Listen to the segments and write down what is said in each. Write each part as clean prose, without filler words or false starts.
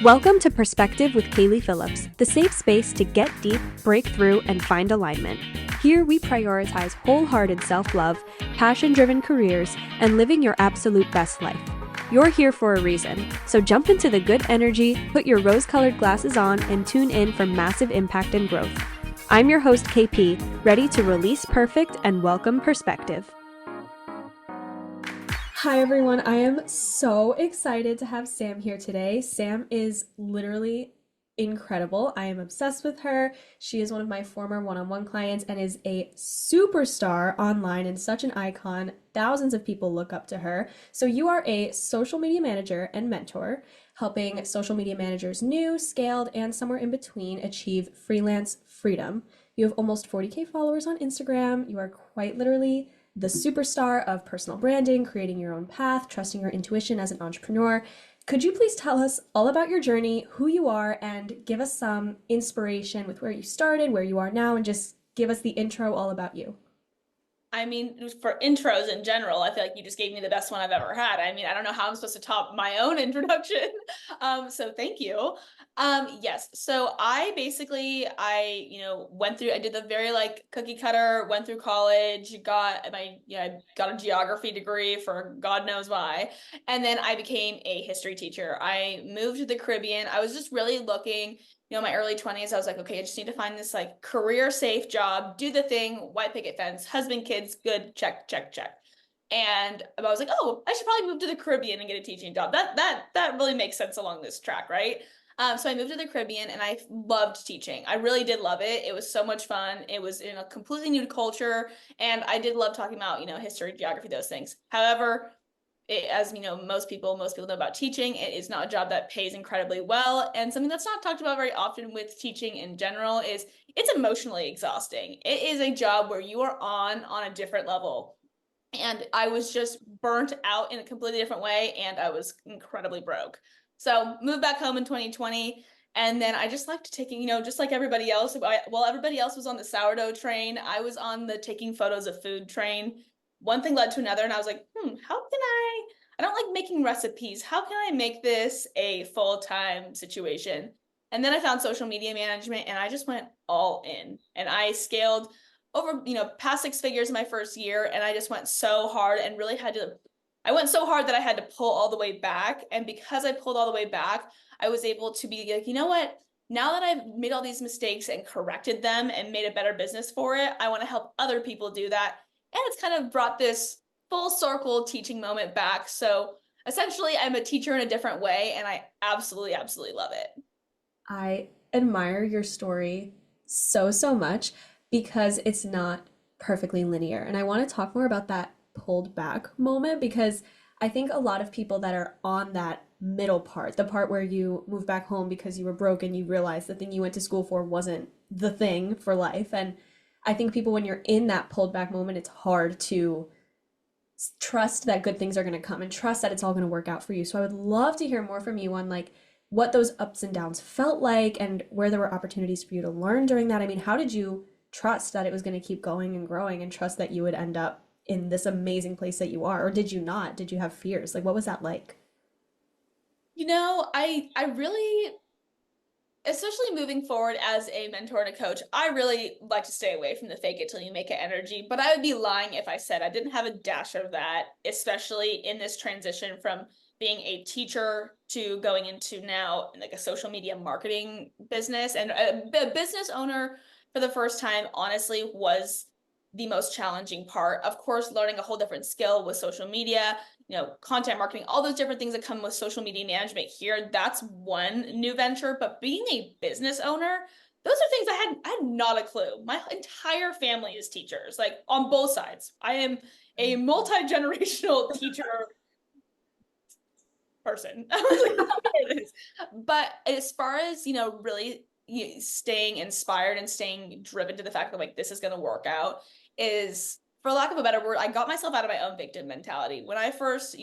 Welcome to Perspective with Kaylee Phillips, the safe space to get deep, break through, and find alignment. Here we prioritize wholehearted self-love, passion-driven careers, and living your absolute best life. You're here for a reason, so jump into the good energy, put your rose-colored glasses on, and tune in for massive impact and growth. I'm your host, KP, ready to release perfect and welcome perspective. Hi everyone, I am so excited to have Sam here today. Sam is literally incredible. I am obsessed with her. She is one of my former one-on-one clients and is a superstar online and such an icon. Thousands of people look up to her. So you are a social media manager and mentor, helping social media managers new, scaled, and somewhere in between achieve freelance freedom. You have almost 40K followers on Instagram. You are quite literally the superstar of personal branding, creating your own path, trusting your intuition as an entrepreneur. Could you please tell us all about your journey, who you are, and give us some inspiration with where you started, where you are now, and just give us the intro all about you? I mean, for intros in general, I feel like you just gave me the best one I've ever had. I mean, I don't know how I'm supposed to top my own introduction. So thank you. Yes. So went through, I did the very like cookie cutter, went through college, I got a geography degree for God knows why. And then I became a history teacher. I moved to the Caribbean. I was just really looking, my early 20s, I was like, okay, I just need to find this like career safe job, do the thing, white picket fence, husband, kids, good, check, check, check. And I was like, oh, I should probably move to the Caribbean and get a teaching job. That really makes sense along this track, right? So I moved to the Caribbean and I loved teaching. I really did love it. It was so much fun. It was in a completely new culture, and I did love talking about, history, geography, those things. However, as most people know about teaching, it is not a job that pays incredibly well. And something that's not talked about very often with teaching in general is it's emotionally exhausting. It is a job where you are on a different level. And I was just burnt out in a completely different way, and I was incredibly broke. So moved back home in 2020. And then I just liked taking, just like everybody else, while everybody else was on the sourdough train, I was on the taking photos of food train. One thing led to another, and I was like, how can I don't like making recipes. How can I make this a full-time situation? And then I found social media management, and I just went all in. And I scaled over, past six figures in my first year. And I just went so hard and really I went so hard that I had to pull all the way back. And because I pulled all the way back, I was able to be like, you know what? Now that I've made all these mistakes and corrected them and made a better business for it, I want to help other people do that. And it's kind of brought this full circle teaching moment back. So essentially, I'm a teacher in a different way, and I absolutely, absolutely love it. I admire your story so much because it's not perfectly linear. And I want to talk more about that pulled back moment because I think a lot of people that are on that middle part, the part where you move back home because you were broke and you realized the thing you went to school for wasn't the thing for life. And I think people, when you're in that pulled back moment, it's hard to trust that good things are going to come and trust that it's all going to work out for you. So I would love to hear more from you on like what those ups and downs felt like and where there were opportunities for you to learn during that. I mean, how did you trust that it was going to keep going and growing and trust that you would end up in this amazing place that you are? Or did you not? Did you have fears? Like, what was that like? I really, especially moving forward as a mentor and a coach, I really like to stay away from the fake it till you make it energy. But I would be lying if I said I didn't have a dash of that, especially in this transition from being a teacher to going into now like a social media marketing business. And a business owner for the first time, honestly, was the most challenging part. Of course, learning a whole different skill with social media, content marketing, all those different things that come with social media management here. That's one new venture. But being a business owner, those are things I had not a clue. My entire family is teachers, like on both sides. I am a multi-generational teacher person. I was like, it is. But as far as, really staying inspired and staying driven to the fact that like this is going to work out is, for lack of a better word, I got myself out of my own victim mentality. When I first,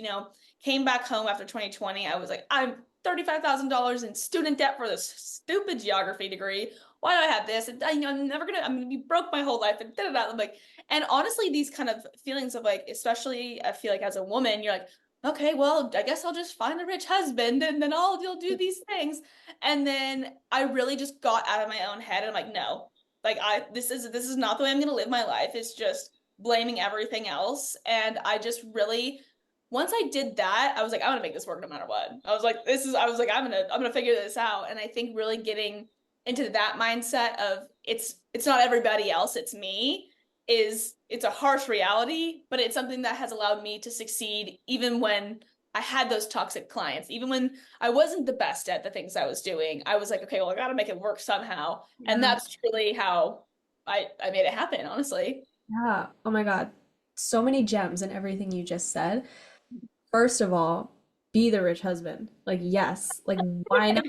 came back home after 2020, I was like, I'm $35,000 in student debt for this stupid geography degree. Why do I have this? And I'm gonna be broke my whole life. And da da da. I'm like, and honestly, these kind of feelings of like, especially I feel like as a woman, you're like, okay, well, I guess I'll just find a rich husband and then I'll do these things. And then I really just got out of my own head and I'm like, no, like this is not the way I'm gonna live my life. It's just blaming everything else. And I just really once I did that, I was like, I want to make this work no matter what. I was like, I'm gonna figure this out. And I think really getting into that mindset of it's not everybody else, it's me is it's a harsh reality, but it's something that has allowed me to succeed even when I had those toxic clients, even when I wasn't the best at the things I was doing. I was like, okay, well, I got to make it work somehow. And Yeah. that's truly how I made it happen, honestly. Yeah. Oh my God. So many gems in everything you just said. First of all, be the rich husband. Like, yes. Like, why not?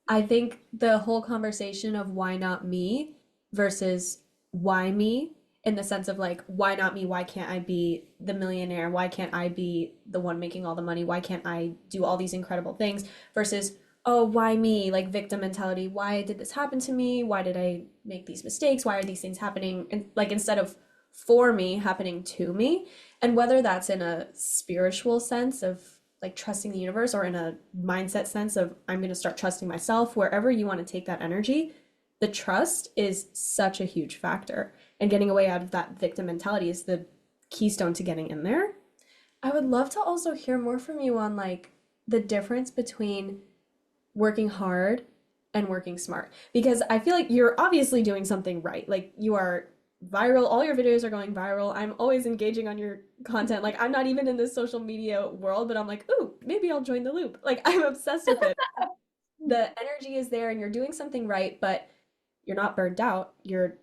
I think the whole conversation of why not me versus why me, in the sense of like, why not me? Why can't I be the millionaire? Why can't I be the one making all the money? Why can't I do all these incredible things? Versus, oh, why me? Like victim mentality. Why did this happen to me? Why did I make these mistakes? Why are these things happening? And like, instead of for me, happening to me. And whether that's in a spiritual sense of like trusting the universe or in a mindset sense of I'm going to start trusting myself, wherever you want to take that energy, the trust is such a huge factor. And getting away out of that victim mentality is the keystone to getting in there. I would love to also hear more from you on like the difference between working hard and working smart, because I feel like you're obviously doing something right. Like you are viral, all your videos are going viral. I'm always engaging on your content. Like I'm not even in this social media world, but I'm like, ooh, maybe I'll join the loop. Like I'm obsessed with it. The energy is there and you're doing something right, but you're not burned out. You're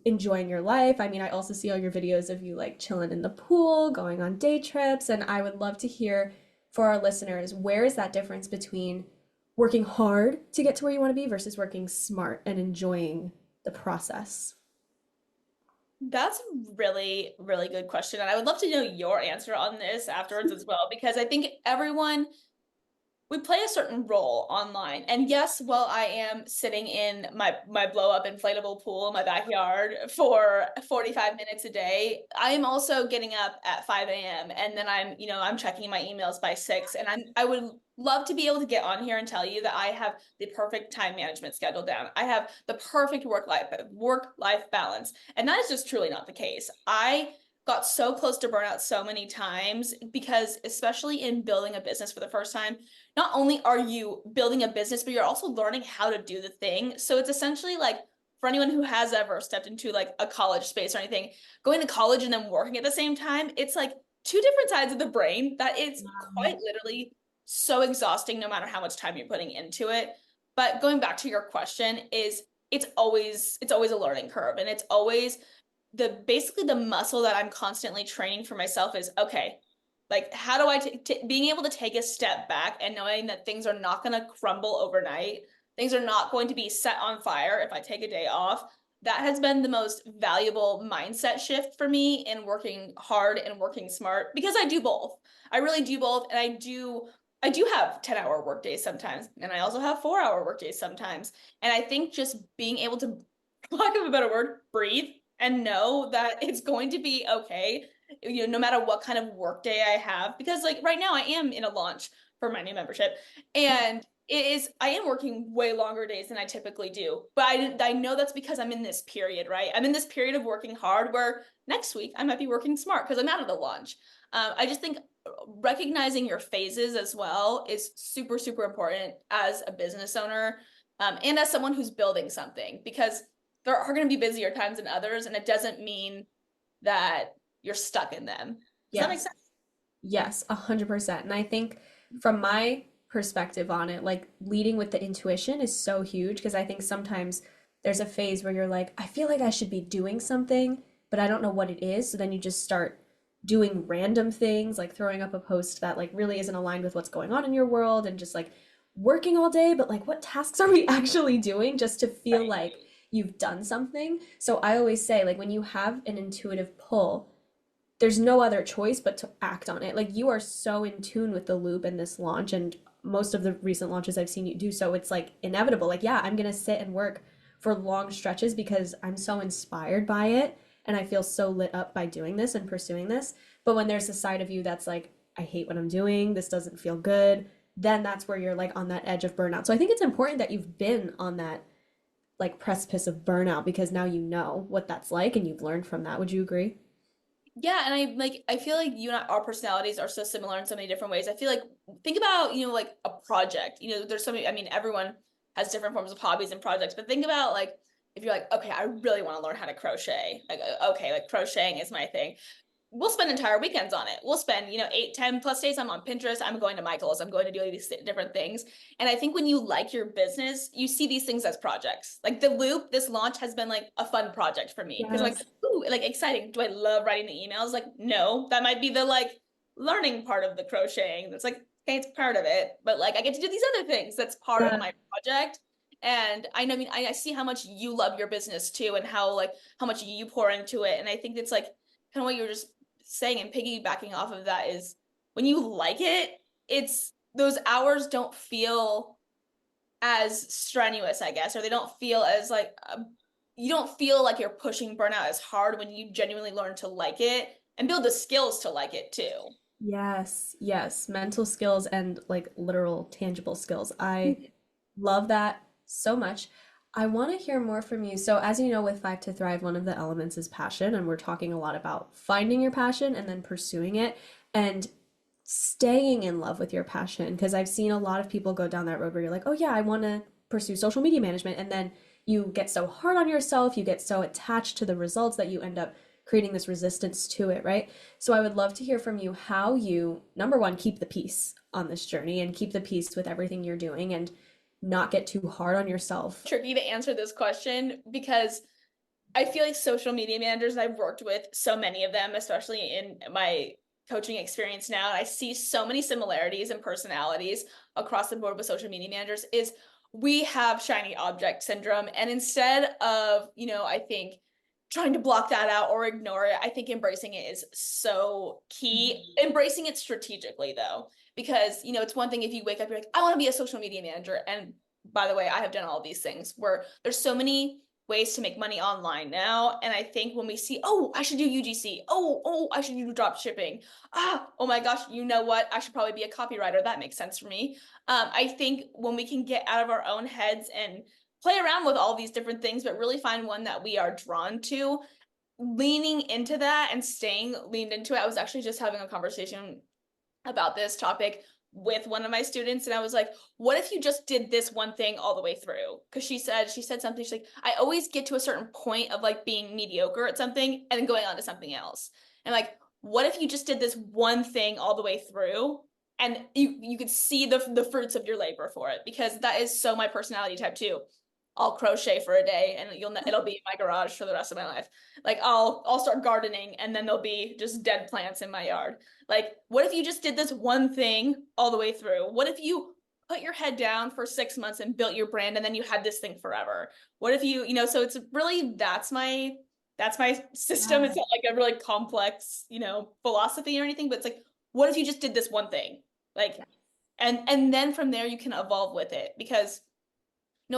enjoying your life. I mean, I also see all your videos of you like chilling in the pool, going on day trips, and I would love to hear for our listeners, where is that difference between working hard to get to where you want to be versus working smart and enjoying the process? That's a really, really good question. And I would love to know your answer on this afterwards as well, because I think everyone we play a certain role online. And yes, while I am sitting in my blow up inflatable pool in my backyard for 45 minutes a day, I am also getting up at 5 a.m. and then I'm checking my emails by 6. And I would love to be able to get on here and tell you that I have the perfect time management schedule down. I have the perfect work life balance. And that is just truly not the case. I got so close to burnout so many times because especially in building a business for the first time, not only are you building a business, but you're also learning how to do the thing. So it's essentially like for anyone who has ever stepped into like a college space or anything, going to college and then working at the same time, it's like two different sides of the brain that it's quite literally so exhausting no matter how much time you're putting into it. But going back to your question is it's always a learning curve and it's always the basically the muscle that I'm constantly training for myself is okay, like how do I being able to take a step back and knowing that things are not going to crumble overnight, things are not going to be set on fire if I take a day off. That has been the most valuable mindset shift for me in working hard and working smart because I do both. I really do both, and I do have 10-hour work days sometimes, and I also have 4-hour work days sometimes. And I think just being able to, for lack of a better word, breathe and know that it's going to be okay, no matter what kind of work day I have, because like right now I am in a launch for my new membership, and I am working way longer days than I typically do, but I know that's because I'm in this period, right? I'm in this period of working hard where next week I might be working smart because I'm out of the launch. I just think recognizing your phases as well is super, super important as a business owner, and as someone who's building something, because there are going to be busier times than others, and it doesn't mean that you're stuck in them. Does that make Yes. sense? Yes, 100%. And I think from my perspective on it, like leading with the intuition is so huge because I think sometimes there's a phase where you're like, I feel like I should be doing something, but I don't know what it is. So then you just start doing random things, like throwing up a post that like really isn't aligned with what's going on in your world and just like working all day, but like what tasks are we actually doing just to feel Right. like you've done something? So I always say like when you have an intuitive pull, there's no other choice but to act on it. Like you are so in tune with the loop in this launch and most of the recent launches I've seen you do so it's like inevitable. Like yeah, I'm going to sit and work for long stretches because I'm so inspired by it and I feel so lit up by doing this and pursuing this. But when there's a side of you that's like I hate what I'm doing. This doesn't feel good. Then that's where you're like on that edge of burnout. So I think it's important that you've been on that like precipice of burnout because now you know what that's like and you've learned from that. Would you agree? Yeah, and I feel like you and I, our personalities are so similar in so many different ways. I feel like think about, like a project. There's so many, I mean, everyone has different forms of hobbies and projects, but think about like if you're like, okay, I really want to learn how to crochet. Like, okay, like crocheting is my thing. We'll spend entire weekends on it. We'll spend, 8, 10 plus days. I'm on Pinterest. I'm going to Michael's. I'm going to do these different things. And I think when you like your business, you see these things as projects. Like the loop, this launch has been like a fun project for me because I'm like, Yes. ooh, like exciting. Do I love writing the emails? Like, no, that might be the like learning part of the crocheting. That's like, okay, it's part of it. But like I get to do these other things. That's part of Yeah. my project. And I know, I mean, I see how much you love your business too, and how much you pour into it. And I think it's like kind of what you were just saying and piggybacking off of that is when you like it, it's those hours don't feel as strenuous, I guess, or they don't feel as like you don't feel like you're pushing burnout as hard when you genuinely learn to like it and build the skills to like it too. Yes, yes, mental skills and like literal tangible skills. I love that so much. I want to hear more from you. So, as you know, with Five to Thrive, one of the elements is passion, and we're talking a lot about finding your passion and then pursuing it and staying in love with your passion. Because I've seen a lot of people go down that road where you're like, oh, yeah, I want to pursue social media management. And then you get so hard on yourself, you get so attached to the results that you end up creating this resistance to it, right? So, I would love to hear from you how you, number one, keep the peace on this journey and keep the peace with everything you're doing and not get too hard on yourself. Tricky to answer this question because I feel like social media managers, and I've worked with so many of them, especially in my coaching experience now, and I see so many similarities and personalities across the board with social media managers is we have shiny object syndrome. And instead of, I think trying to block that out or ignore it, I think embracing it is so key. Embracing it strategically though, because, it's one thing if you wake up, you're like, I want to be a social media manager. And by the way, I have done all these things where there's so many ways to make money online now. And I think when we see, oh, I should do UGC. Oh, I should do drop shipping. Oh my gosh, you know what? I should probably be a copywriter. That makes sense for me. I think when we can get out of our own heads and play around with all these different things, but really find one that we are drawn to, leaning into that and staying leaned into it. I was actually just having a conversation about this topic with one of my students and I was like, what if you just did this one thing all the way through? Because she said something, she's like, I always get to a certain point of like being mediocre at something and then going on to something else. And like, what if you just did this one thing all the way through and you could see the fruits of your labor for it? Because that is so my personality type too. I'll crochet for a day and it'll be in my garage for the rest of my life. Like I'll start gardening and then there'll be just dead plants in my yard. Like, what if you just did this one thing all the way through? What if you put your head down for 6 months and built your brand and then you had this thing forever? What if so it's really that's my system. It's Yeah. not like a really complex, philosophy or anything, but it's like, what if you just did this one thing? Like, and then from there you can evolve with it because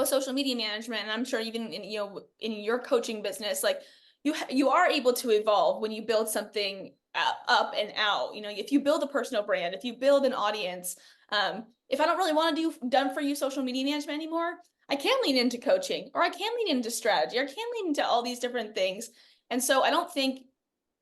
social media management, and I'm sure even in your coaching business, like you are able to evolve when you build something up and out. If you build a personal brand, if you build an audience, if I don't really want to do done for you social media management anymore, I can lean into coaching, or I can lean into strategy, or I can lean into all these different things. And so I don't think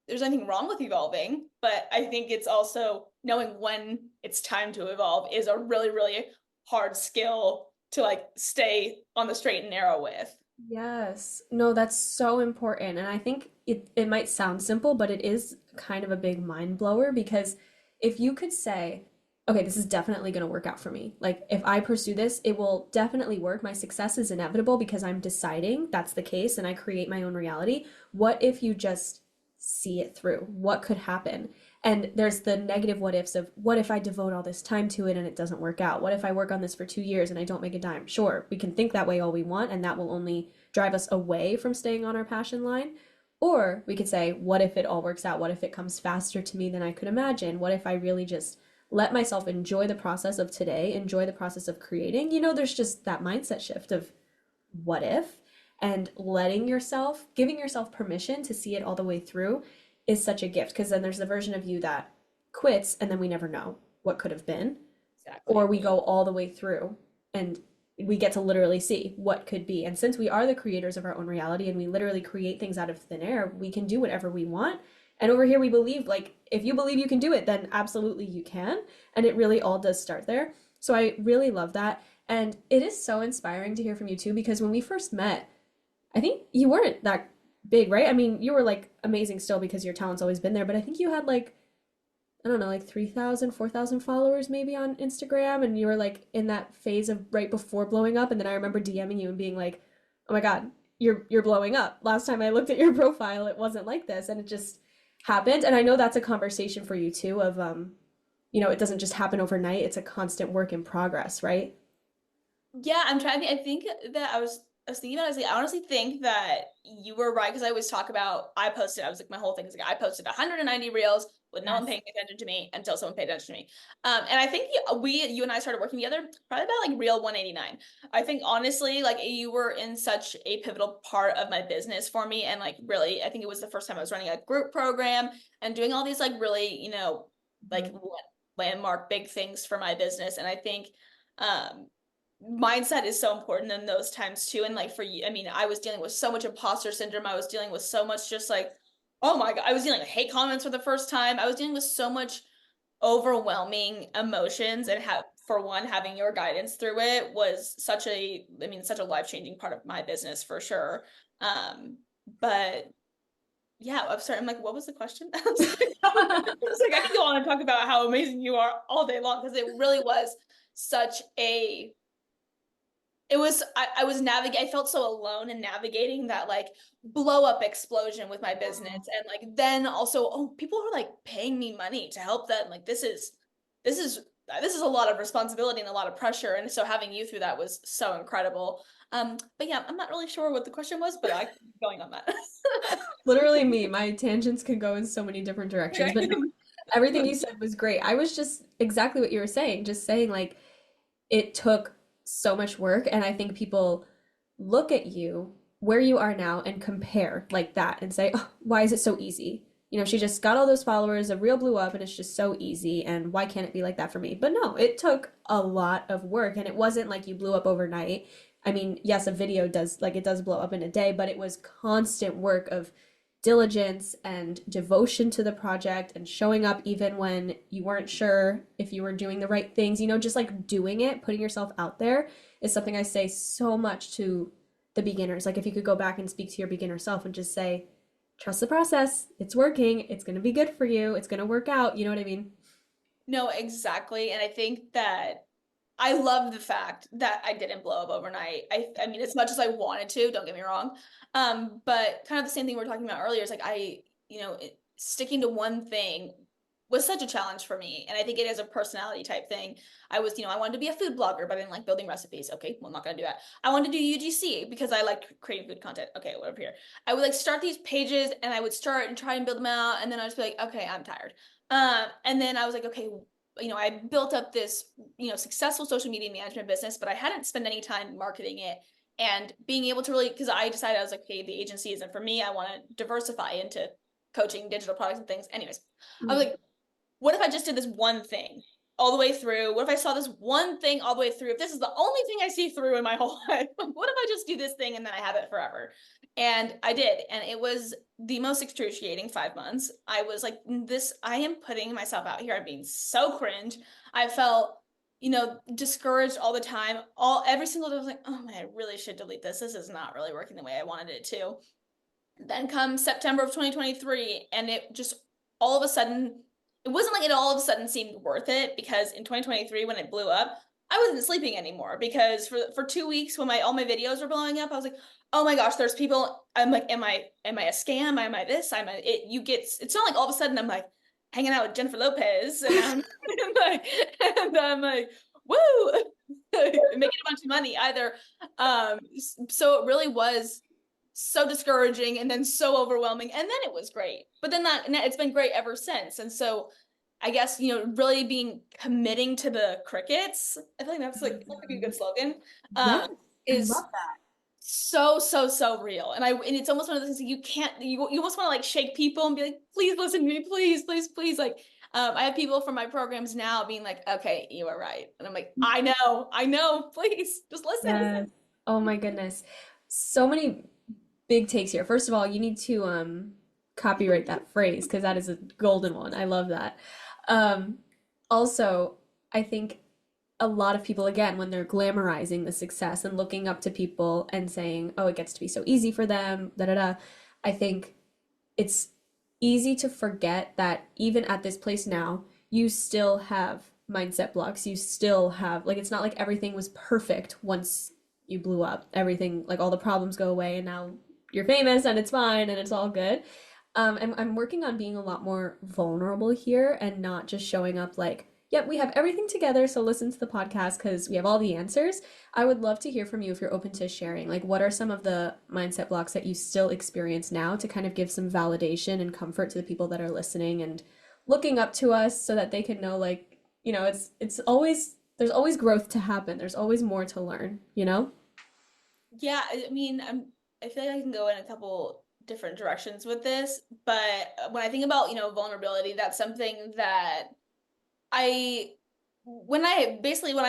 there's anything wrong with evolving, but I think it's also knowing when it's time to evolve is a really, really hard skill to like stay on the straight and narrow with. Yes. No, that's so important. And I think it might sound simple, but it is kind of a big mind blower because if you could say, okay, this is definitely going to work out for me. Like if I pursue this, it will definitely work. My success is inevitable because I'm deciding that's the case and I create my own reality. What if you just see it through? What could happen? And there's the negative what ifs of what if I devote all this time to it and it doesn't work out? What if I work on this for 2 years and I don't make a dime? Sure, we can think that way all we want, and that will only drive us away from staying on our passion line. Or we could say, what if it all works out? What if it comes faster to me than I could imagine? What if I really just let myself enjoy the process of today, enjoy the process of creating? There's just that mindset shift of what if, and giving yourself permission to see it all the way through is such a gift because then there's the version of you that quits and then we never know what could have been, or Exactly. we go all the way through and we get to literally see what could be. And since we are the creators of our own reality and we literally create things out of thin air, we can do whatever we want. And over here, we believe, like, if you believe you can do it, then absolutely you can. And it really all does start there. So I really love that. And it is so inspiring to hear from you too, because when we first met, I think you weren't that big, right? I mean, you were like amazing still because your talent's always been there, but I think you had like, I don't know, like 3,000, 4,000 followers maybe on Instagram, and you were like in that phase of right before blowing up. And then I remember DMing you and being like, "Oh my God, you're blowing up. Last time I looked at your profile, it wasn't like this." And it just happened. And I know that's a conversation for you too of it doesn't just happen overnight. It's a constant work in progress, right? Yeah, I'm trying to think. I think that I was thinking about it. I was like, I honestly think that you were right because I always talk about I was like my whole thing is like I posted 190 reels with no one Yes. paying attention to me until someone paid attention to me. And I think you and I started working together probably about like reel 189. I think honestly, like you were in such a pivotal part of my business for me. And like really, I think it was the first time I was running a group program and doing all these like really, like Mhm. landmark big things for my business. And I think um mindset is so important in those times too. And like for you, I mean, I was dealing with so much imposter syndrome. I was dealing with so much just like, oh my God, I was dealing with hate comments for the first time. I was dealing with so much overwhelming emotions and have for one, having your guidance through it was such a life-changing part of my business for sure. Um, but yeah, I'm sorry. I'm like, what was the question? I could go on and talk about how amazing you are all day long because it really was such a I was navigate I felt so alone in navigating that like blow up explosion with my business and like then also people are like paying me money to help them like this is this is a lot of responsibility and a lot of pressure and so having you through that was so incredible. But yeah, I'm not really sure what the question was, but I keep going on that. Literally me. My tangents can go in so many different directions, but no, Okay. everything you said was great. I was just exactly what you were saying, just saying like it took so much work, and I think people look at you where you are now and compare like that and say, oh, why is it so easy? She just got all those followers, a reel blew up, and it's just so easy, and why can't it be like that for me? But no, it took a lot of work, and it wasn't like you blew up overnight. I mean, yes, a video does like it does blow up in a day, but it was constant work of diligence and devotion to the project and showing up even when you weren't sure if you were doing the right things, just like doing it, putting yourself out there is something I say so much to the beginners. Like if you could go back and speak to your beginner self and just say, trust the process, it's working, it's going to be good for you, it's going to work out. You know what I mean? No, exactly. And I think that I love the fact that I didn't blow up overnight. I mean, as much as I wanted to, don't get me wrong. But kind of the same thing we were talking about earlier is like sticking to one thing was such a challenge for me. And I think it is a personality type thing. I wanted to be a food blogger, but I didn't like building recipes. Okay, well, I'm not gonna do that. I wanted to do UGC because I like creating food content. Okay, whatever here. I would like start these pages and I would start and try and build them out, and then I'd just be like, okay, I'm tired. And then I was like, okay, I built up this, successful social media management business, but I hadn't spent any time marketing it and being able to really, because I decided I was like, okay, the agency isn't for me. I want to diversify into coaching, digital products and things. Anyways, I was Mhm. like, what if I just did this one thing all the way through? What if I saw this one thing all the way through? If this is the only thing I see through in my whole life, what if I just do this thing and then I have it forever? And I did. And it was the most excruciating 5 months. I was like, I am putting myself out here. I'm being so cringe. I felt, discouraged all the time. Every single day I was like, oh man, I really should delete this. This is not really working the way I wanted it to. Then comes September of 2023, and it just all of a sudden, it wasn't like it all of a sudden seemed worth it because in 2023, when it blew up, I wasn't sleeping anymore because for 2 weeks when my all my videos were blowing up, I was like, oh my gosh, there's people. I'm like, am I a scam? Am I this? It's not like all of a sudden I'm like hanging out with Jennifer Lopez and I'm and I'm like, woo, making a bunch of money either. So it really was so discouraging and then so overwhelming and then it was great but then that it's been great ever since and so I guess really being committing to the crickets. I feel like that could be a good slogan. Yes, um I love is that. so real and it's almost one of those things you can't you almost want to like shake people and be like please listen to me please please please like I have people from my programs now being like, okay, you were right. And I'm like, I know, please just listen. Yes. Oh my goodness. So many big takes here. First of all, you need to copyright that phrase because that is a golden one. I love that. Um Also, I think a lot of people, again, when they're glamorizing the success and looking up to people and saying, "Oh, it gets to be so easy for them," da da da. I think it's easy to forget that even at this place now, you still have mindset blocks. You still have, like, it's not like everything was perfect once you blew up. Everything, like, all the problems go away and now you're famous and it's fine and it's all good. I'm working on being a lot more vulnerable here and not just showing up like, yep, we have everything together, so listen to the podcast because we have all the answers. I would love to hear from you if you're open to sharing. Like, what are some of the mindset blocks that you still experience now to kind of give some validation and comfort to the people that are listening and looking up to us so that they can know, like, it's always there's always growth to happen. There's always more to learn, you know? Yeah, I mean, I feel like I can go in a couple different directions with this, but when I think about, vulnerability, that's something that I when I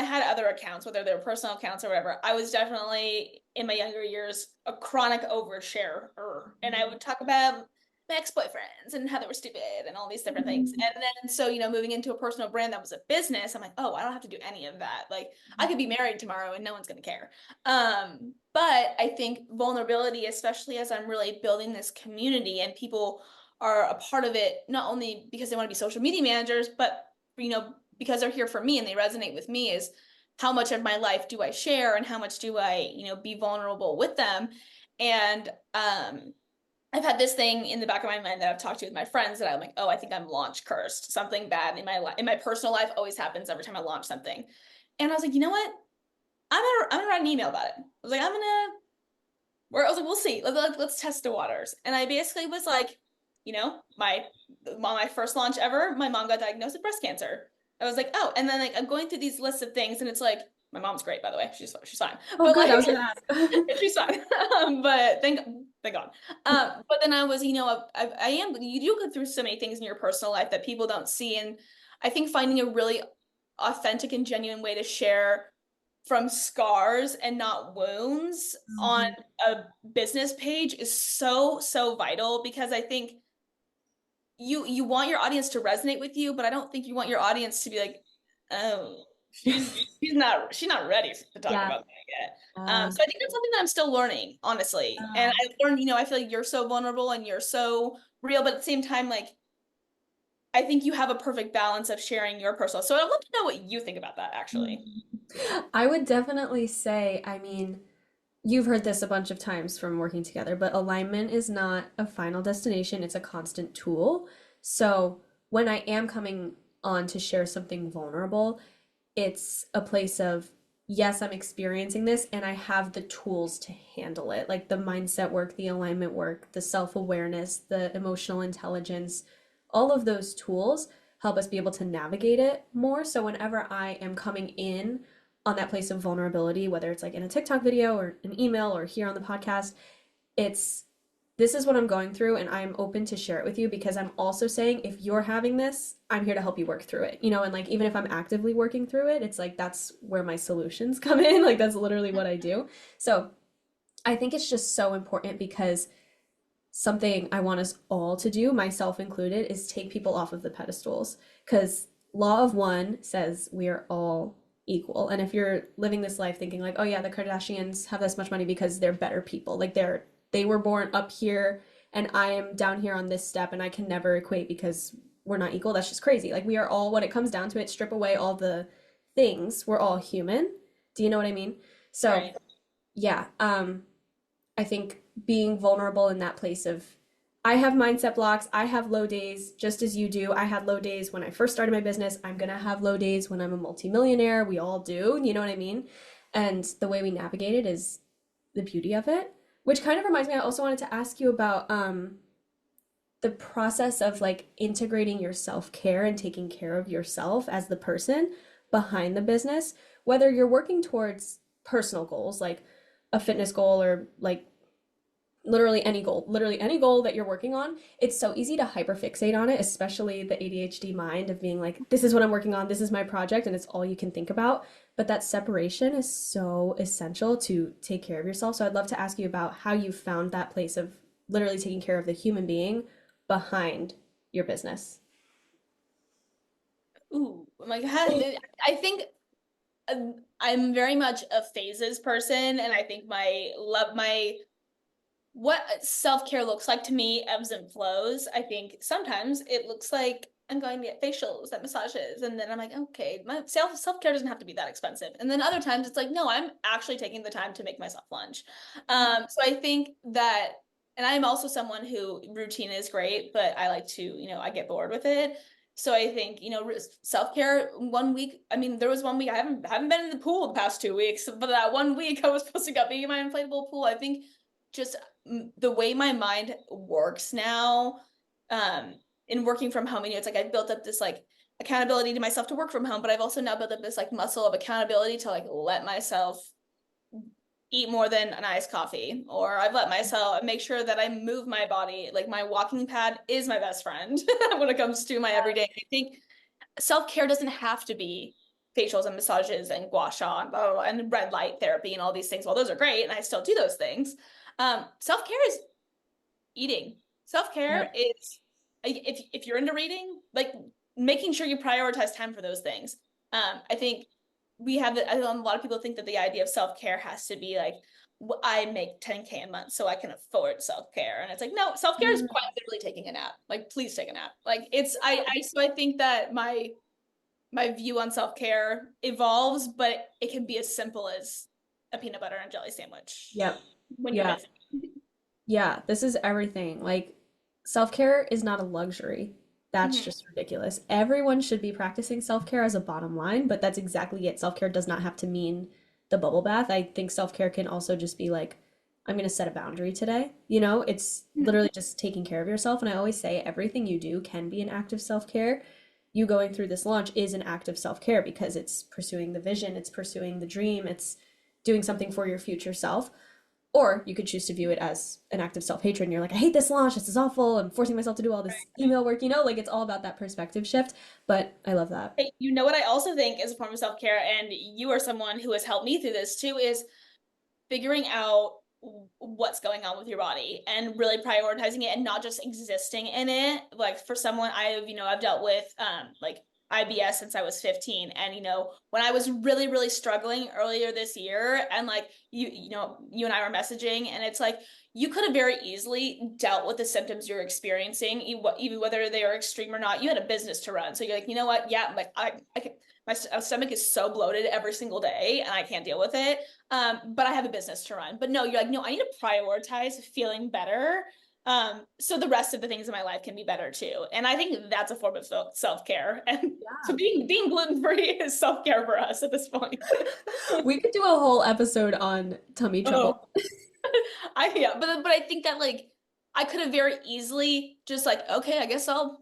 had other accounts, whether they were personal accounts or whatever, I was definitely in my younger years a chronic oversharer. And I would talk about my ex-boyfriends and how they were stupid and all these different things. And then so, moving into a personal brand that was a business, I'm like, oh, I don't have to do any of that. Like I could be married tomorrow and no one's gonna care. But I think vulnerability, especially as I'm really building this community and people are a part of it, not only because they want to be social media managers, but because they're here for me and they resonate with me, is how much of my life do I share and how much do I, be vulnerable with them. And I've had this thing in the back of my mind that I've talked to with my friends that I'm like, oh, I think I'm launch cursed. Something bad in my life, in my personal life, always happens every time I launch something. And I was like, you know what? I'm gonna write an email about it. I was like, I was like, we'll see. Let's test the waters. And I basically was like, my my first launch ever, my mom got diagnosed with breast cancer. I was like, oh, and then like I'm going through these lists of things, and it's like my mom's great, by the way. She's fine, Oh, but good. I like was gonna ask. she's fine. But thank God. But then I was, I am. You do go through so many things in your personal life that people don't see, and I think finding a really authentic and genuine way to share from scars and not wounds on Mhm. a business page is so vital, because I think you want your audience to resonate with you, but I don't think you want your audience to be like, oh, she's not ready to talk Yeah. about that yet. Uh, So I think that's something that I'm still learning, honestly. And uh, I learned, I feel like you're so vulnerable and you're so real, but at the same time, like I think you have a perfect balance of sharing your personal. So I'd love to know what you think about that, actually. I would definitely say, I mean, you've heard this a bunch of times from working together, but alignment is not a final destination, it's a constant tool. So when I am coming on to share something vulnerable, it's a place of, yes, I'm experiencing this and I have the tools to handle it, like the mindset work, the alignment work, the self-awareness, the emotional intelligence, all of those tools help us be able to navigate it more. So whenever I am coming in on that place of vulnerability, whether it's like in a TikTok video or an email or here on the podcast, it's this is what I'm going through and I'm open to share it with you because I'm also saying if you're having this, I'm here to help you work through it. And like even if I'm actively working through it, it's like that's where my solutions come in. Like that's literally what I do. So, I think it's just so important because something I want us all to do, myself included, is take people off of the pedestals. Because law of one says we are all equal. And if you're living this life thinking like, oh yeah, the Kardashians have this much money because they're better people, like they were born up here and I am down here on this step and I can never equate because we're not equal. That's just crazy. Like we are all, when it comes down to it, strip away all the things, we're all human. Do you know what I mean? So Right. yeah, I think being vulnerable in that place of I have mindset blocks, I have low days just as you do. I had low days when I first started my business. I'm going to have low days when I'm a multimillionaire. We all do, you know what I mean? And the way we navigate it is the beauty of it, which kind of reminds me I also wanted to ask you about the process of like integrating your self-care and taking care of yourself as the person behind the business, whether you're working towards personal goals like a fitness goal or like literally any goal that you're working on, it's so easy to hyperfixate on it, especially the ADHD mind of being like, this is what I'm working on, this is my project, and it's all you can think about. But that separation is so essential to take care of yourself. So I'd love to ask you about how you found that place of literally taking care of the human being behind your business. Ooh, oh my God. I think I'm very much a phases person, and I think my what self-care looks like to me ebbs and flows. I think sometimes it looks like I'm going to get facials and massages, and then I'm like, okay, my self-care doesn't have to be that expensive. And then other times it's like, no, I'm actually taking the time to make myself lunch. So I think that, and I'm also someone who routine is great, but I like to, I get bored with it. So I think, self-care one week, I mean, there was one week I haven't been in the pool the past 2 weeks, but that one week I was supposed to go be in my inflatable pool. I think just the way my mind works now, um, in working from home, it's like I've built up this like accountability to myself to work from home, but I've also now built up this like muscle of accountability to like let myself eat more than an iced coffee, or I've let myself make sure that I move my body. Like my walking pad is my best friend when it comes to my everyday. I think self-care doesn't have to be facials and massages and gua sha and blah, blah, blah, and red light therapy and all these things. Well, those are great, and I still do those things. Self-care is eating. Self-care Yep. is if you're into reading, like making sure you prioritize time for those things. I think a lot of people think that the idea of self-care has to be like, I make 10K a month so I can afford self-care. And it's like, no, self-care is quite literally taking a nap. Like, please take a nap. Like so I think that my view on self-care evolves, but it can be as simple as a peanut butter and jelly sandwich Yep. when you're Yeah. busy. Yeah, this is everything. Like, self-care is not a luxury. That's Mhm. just ridiculous. Everyone should be practicing self-care as a bottom line, but that's exactly it. Self-care does not have to mean the bubble bath. I think self-care can also just be like, I'm going to set a boundary today. It's Mhm. literally just taking care of yourself. And I always say everything you do can be an act of self-care. You going through this launch is an act of self-care because it's pursuing the vision, it's pursuing the dream, it's doing something for your future self. Or you could choose to view it as an act of self-hatred and you're like, I hate this launch, this is awful, I'm forcing myself to do all this email work, like it's all about that perspective shift. But I love that. Hey, you know what I also think is a form of self-care, and you are someone who has helped me through this too, is figuring out what's going on with your body and really prioritizing it and not just existing in it. Like for someone I've dealt with like IBS since I was 15, and when I was really really struggling earlier this year, and like you and I were messaging, and it's like you could have very easily dealt with the symptoms you're experiencing, even whether they are extreme or not. You had a business to run, so you're like, you know what, yeah, like I can, my stomach is so bloated every single day and I can't deal with it, but I have a business to run. But no, you're like, no, I need to prioritize feeling better. So the rest of the things in my life can be better too. And I think that's a form of self-care. And so Yeah. being gluten-free is self-care for us at this point. We could do a whole episode on tummy trouble. Oh, yeah, but I think that like I could have very easily just like, okay, I guess I'll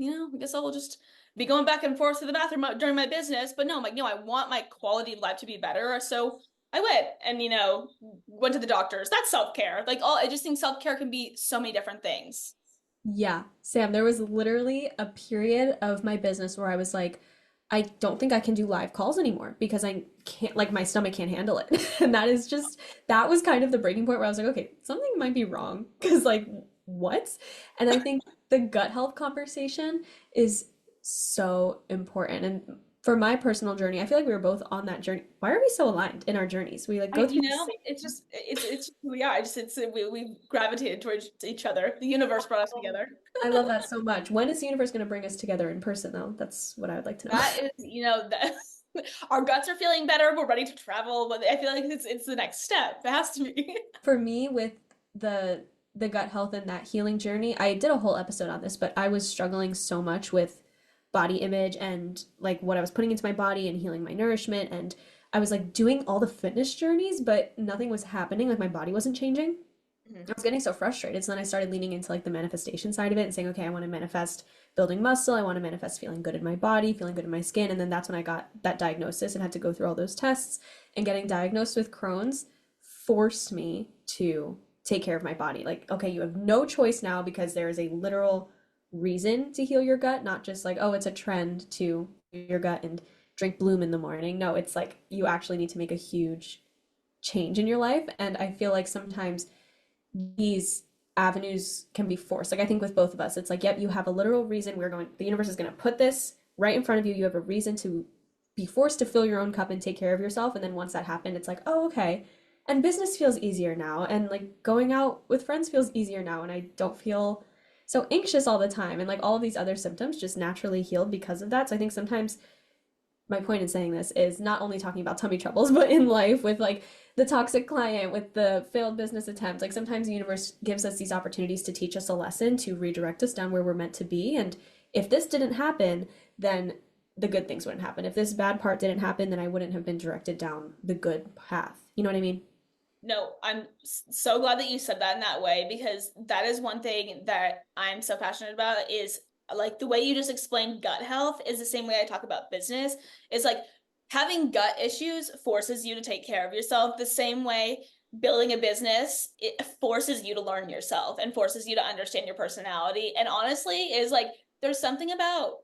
just be going back and forth to the bathroom during my business. But no, I'm like, no, I want my quality of life to be better. So I went and went to the doctors. That's self-care. Like all I just think self-care can be so many different things. Yeah, Sam, there was literally a period of my business where I was like, I don't think I can do live calls anymore because I can't, like, my stomach can't handle it. And that was kind of the breaking point where I was like, okay, something might be wrong. Because, like, what? And I think the gut health conversation is so important. And for my personal journey, I feel like we were both on that journey. Why are we so aligned in our journeys? We like go through the same. It's just it's who we are. I just it's we gravitated towards each other. The universe brought us together. I love that so much. When is the universe going to bring us together in person, though? That's what I would like to know. That is, that our guts are feeling better. We're ready to travel, but I feel like it's the next step. It has to be. For me, with the the gut health and that healing journey, I did a whole episode on this, but I was struggling so much with body image and like what I was putting into my body and healing my nourishment. And I was like doing all the fitness journeys, but nothing was happening. Like my body wasn't changing. I was getting so frustrated. So then I started leaning into like the manifestation side of it and saying, okay, I want to manifest building muscle. I want to manifest feeling good in my body, feeling good in my skin. And then that's when I got that diagnosis and had to go through all those tests. And getting diagnosed with Crohn's forced me to take care of my body. Like, okay, you have no choice now because there is a literal reason to heal your gut, not just like, oh, it's a trend to heal your gut and drink Bloom in the morning. No, it's like you actually need to make a huge change in your life. And I feel like sometimes these avenues can be forced. Like I think with both of us, it's like, yep, you have a literal reason. The universe is going to put this right in front of you. You have a reason to be forced to fill your own cup and take care of yourself. And then once that happened, it's like, oh, okay. And business feels easier now. And like going out with friends feels easier now. And I don't feel so anxious all the time. And like all of these other symptoms just naturally healed because of that. So I think sometimes my point in saying this is not only talking about tummy troubles, but in life with like the toxic client, with the failed business attempts. Like sometimes the universe gives us these opportunities to teach us a lesson, to redirect us down where we're meant to be. And if this didn't happen, then the good things wouldn't happen. If this bad part didn't happen, then I wouldn't have been directed down the good path. You know what I mean? No, I'm so glad that you said that in that way, because that is one thing that I'm so passionate about is like the way you just explained gut health is the same way I talk about business. It's like having gut issues forces you to take care of yourself the same way building a business, it forces you to learn yourself and forces you to understand your personality. And honestly, is like there's something about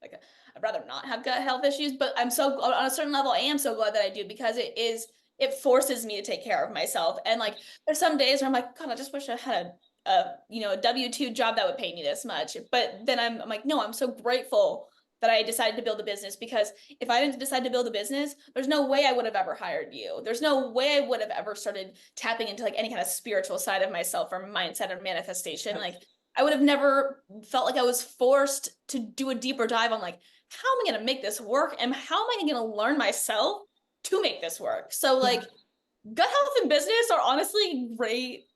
like I'd rather not have gut health issues, but I'm so on a certain level I am so glad that I do, because it forces me to take care of myself. And like there's some days where I'm like, God, I just wish I had a W-2 job that would pay me this much. But then I'm like, no, I'm so grateful that I decided to build a business, because if I didn't decide to build a business, there's no way I would have ever hired you. There's no way I would have ever started tapping into like any kind of spiritual side of myself or mindset or manifestation. Like I would have never felt like I was forced to do a deeper dive on like, how am I going to make this work? And how am I going to learn myself to make this work? So like gut health and business are honestly great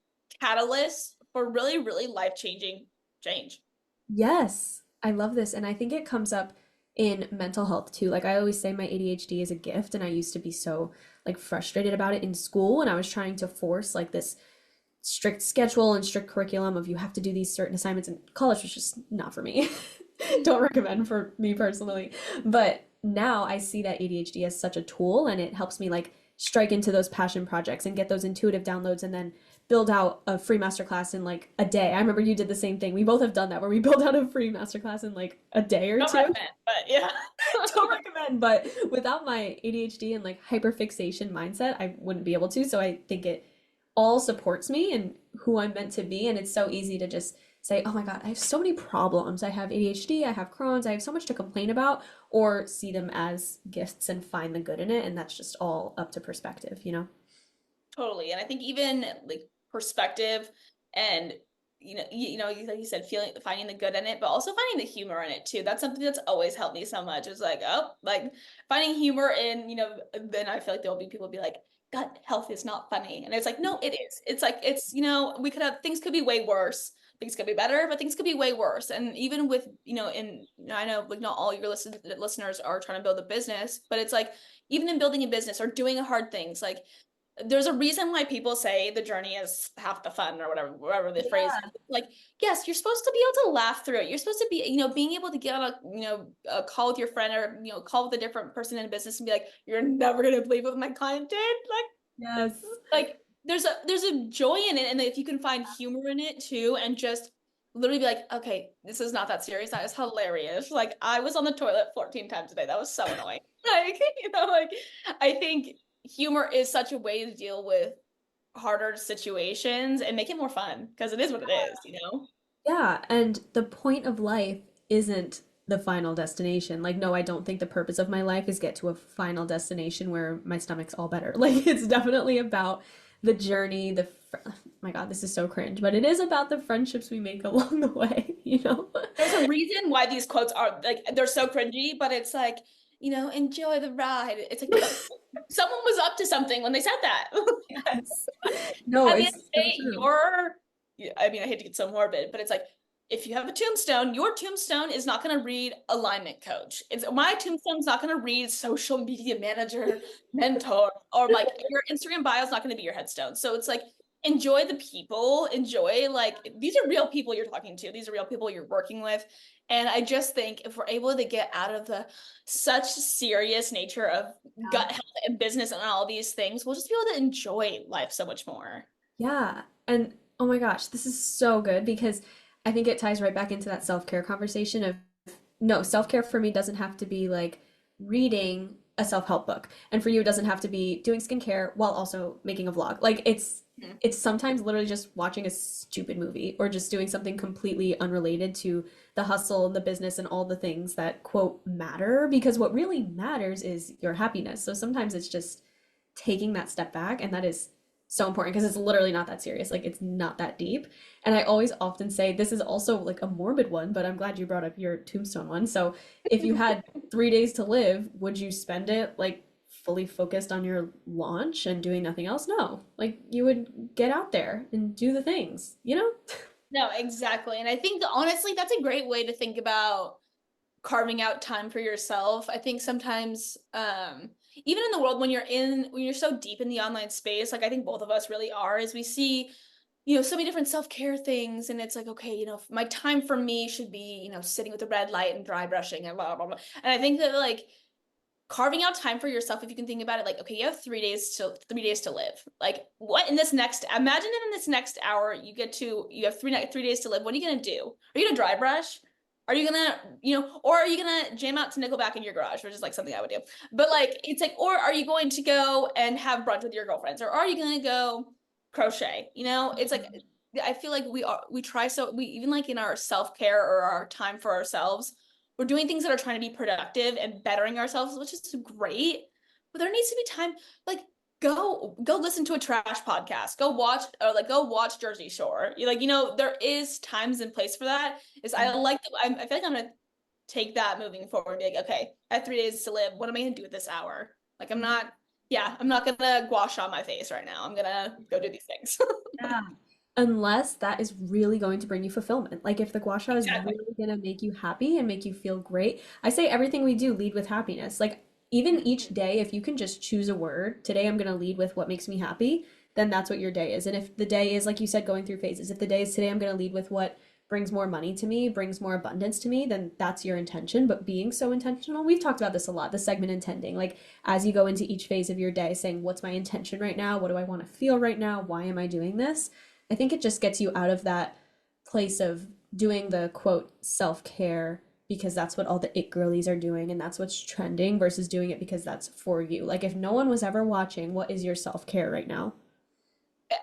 catalysts for really, really life-changing change. Yes, I love this. And I think it comes up in mental health too. Like I always say my ADHD is a gift, and I used to be so like frustrated about it in school when I was trying to force like this strict schedule and strict curriculum of you have to do these certain assignments, and college was just not for me. Don't recommend for me personally. But now I see that ADHD as such a tool, and it helps me like strike into those passion projects and get those intuitive downloads and then build out a free masterclass in like a day. I remember you did the same thing. We both have done that where we build out a free masterclass in like a day or Don't two. recommend, but yeah. Don't recommend, but without my ADHD and like hyperfixation mindset, I wouldn't be able to. So I think it all supports me and who I'm meant to be. And it's so easy to just say, oh my God, I have so many problems. I have ADHD, I have Crohn's, I have so much to complain about, or see them as gifts and find the good in it. And that's just all up to perspective, you know? Totally. And I think even like perspective and like you said, feeling finding the good in it, but also finding the humor in it too. That's something that's always helped me so much. It's like, oh, like finding humor in, then I feel like there'll be people be like, gut health is not funny. And it's like, no, it is. It's like we could have things could be way worse. Things could be better, but things could be way worse. And even with, I know like not all your listeners are trying to build a business, but it's like even in building a business or doing hard things, like there's a reason why people say the journey is half the fun or whatever the phrase is. Like, yes, you're supposed to be able to laugh through it. You're supposed to be, being able to get on a call with your friend or, call with a different person in a business and be like, you're never going to believe what my client did. Yes. Like there's a joy in it. And if you can find humor in it too, and just literally be like, okay, this is not that serious. That is hilarious. Like I was on the toilet 14 times a day. That was so annoying. Like, like I think humor is such a way to deal with harder situations and make it more fun, because it is what it is. Yeah, and the point of life isn't the final destination. Like, no, I don't think the purpose of my life is get to a final destination where my stomach's all better. Like, it's definitely about the journey, my God, this is so cringe, but it is about the friendships we make along the way, you know? There's a reason why these quotes are like they're so cringy, but it's like, enjoy the ride. It's like someone was up to something when they said that. Yes. No, At the it's end of the so day, true. I mean, I hate to get so morbid, but it's like if you have a tombstone, your tombstone is not going to read alignment coach. It's my tombstone's not going to read social media manager, mentor, or like your Instagram bio is not going to be your headstone. So it's like enjoy the people, enjoy like these are real people you're talking to. These are real people you're working with. And I just think if we're able to get out of the such serious nature of Yeah. gut health and business and all these things, we'll just be able to enjoy life so much more. Yeah. And oh my gosh, this is so good because I think it ties right back into that self-care conversation of no, self-care for me doesn't have to be like reading a self-help book. And for you, it doesn't have to be doing skincare while also making a vlog. Like Mhm. it's sometimes literally just watching a stupid movie or just doing something completely unrelated to the hustle and the business and all the things that quote matter because what really matters is your happiness. So sometimes it's just taking that step back and that is so important because it's literally not that serious, like it's not that deep. And I always often say this is also like a morbid one, but I'm glad you brought up your tombstone one. So if you had 3 days to live, would you spend it like fully focused on your launch and doing nothing else? No, like you would get out there and do the things, you know. No, exactly. And I think honestly, that's a great way to think about carving out time for yourself. I think sometimes, even in the world when you're so deep in the online space, like I think both of us really are, is we see, so many different self-care things, and it's like, okay, my time for me should be, sitting with the red light and dry brushing and blah blah blah. And I think that like carving out time for yourself, if you can think about it, like, okay, you have 3 days to live. Like, what in this next? Imagine if in this next hour you have 3 days to live. What are you gonna do? Are you gonna dry brush? Are you gonna, or are you gonna jam out to Nickelback in your garage, which is like something I would do. But like, it's like, or are you going to go and have brunch with your girlfriends, or are you gonna go crochet? It's like I feel like we try so we even like in our self care or our time for ourselves we're doing things that are trying to be productive and bettering ourselves, which is great. But there needs to be time, like go listen to a trash podcast. Go watch Jersey Shore. There is times and place for that. Is I like I feel like I'm gonna take that moving forward and be like, okay, I have 3 days to live. What am I gonna do with this hour? Like I'm not gonna gua sha my face right now. I'm gonna go do these things. Yeah. Unless that is really going to bring you fulfillment. Like if the gua sha is Exactly. really going to make you happy and make you feel great. I say everything we do lead with happiness. Like even each day, if you can just choose a word, today I'm going to lead with what makes me happy, then that's what your day is. And if the day is, like you said, going through phases, if the day is today I'm going to lead with what brings more money to me, brings more abundance to me, then that's your intention. But being so intentional, we've talked about this a lot, the segment intending. Like as you go into each phase of your day, saying, what's my intention right now? What do I want to feel right now? Why am I doing this? I think it just gets you out of that place of doing the quote self-care because that's what all the it girlies are doing and that's what's trending versus doing it because that's for you. Like if no one was ever watching, what is your self-care right now?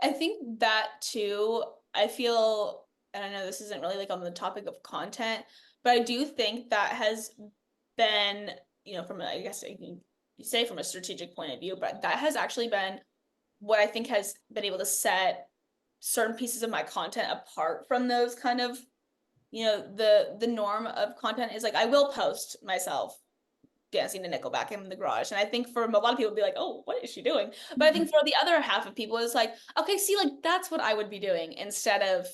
I think that too, I feel, and I know this isn't really like on the topic of content, but I do think that has been, from I guess you say from a strategic point of view, but that has actually been what I think has been able to set certain pieces of my content apart from those kind of, the norm of content is like I will post myself dancing to Nickelback in the garage. And I think for a lot of people be like, oh, what is she doing? But I think for the other half of people, it's like, okay, see, like that's what I would be doing instead of,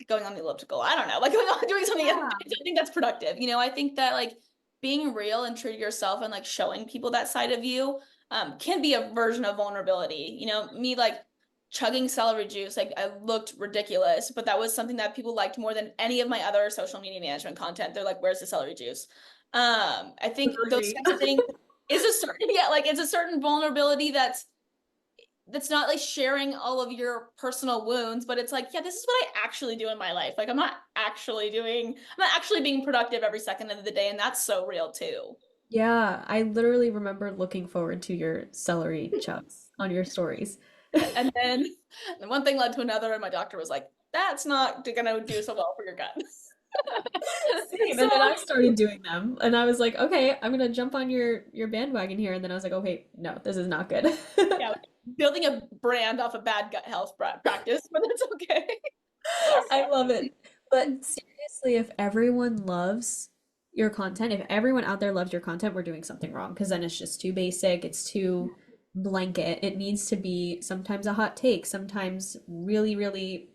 going on the elliptical. I don't know, like going on doing something. I think that's productive. I think that like being real and true to yourself and like showing people that side of you can be a version of vulnerability. Me like chugging celery juice, like I looked ridiculous, but that was something that people liked more than any of my other social media management content. They're like, "Where's the celery juice?" I think those Agree. types of things is a certain yeah, like it's a certain vulnerability that's not like sharing all of your personal wounds, but it's like, yeah, this is what I actually do in my life. Like I'm not actually being productive every second of the day, and that's so real too. Yeah, I literally remember looking forward to your celery chugs on your stories. And then one thing led to another, and my doctor was like, "That's not gonna do so well for your gut." Same. So And then I started doing them and I was like, okay, I'm gonna jump on your bandwagon here. And then I was like, oh wait, no, this is not good. yeah, building a brand off a bad gut health practice, but that's okay. Sorry. I love it. But seriously, if everyone loves your content, if everyone out there loves your content, we're doing something wrong because then it's just too basic, it's too blanket. It needs to be sometimes a hot take, sometimes really, really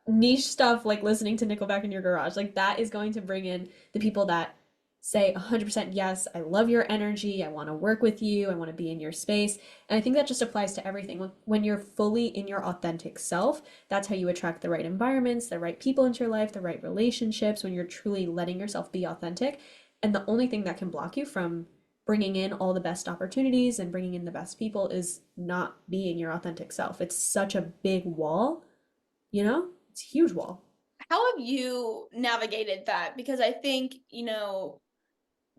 niche stuff like listening to Nickelback in your garage. Like that is going to bring in the people that say 100% yes, I love your energy, I want to work with you, I want to be in your space. And I think that just applies to everything. When you're fully in your authentic self, that's how you attract the right environments, the right people into your life, the right relationships, when you're truly letting yourself be authentic. And the only thing that can block you from bringing in all the best opportunities and bringing in the best people is not being your authentic self. It's such a big wall, you know? It's a huge wall. How have you navigated that? Because I think,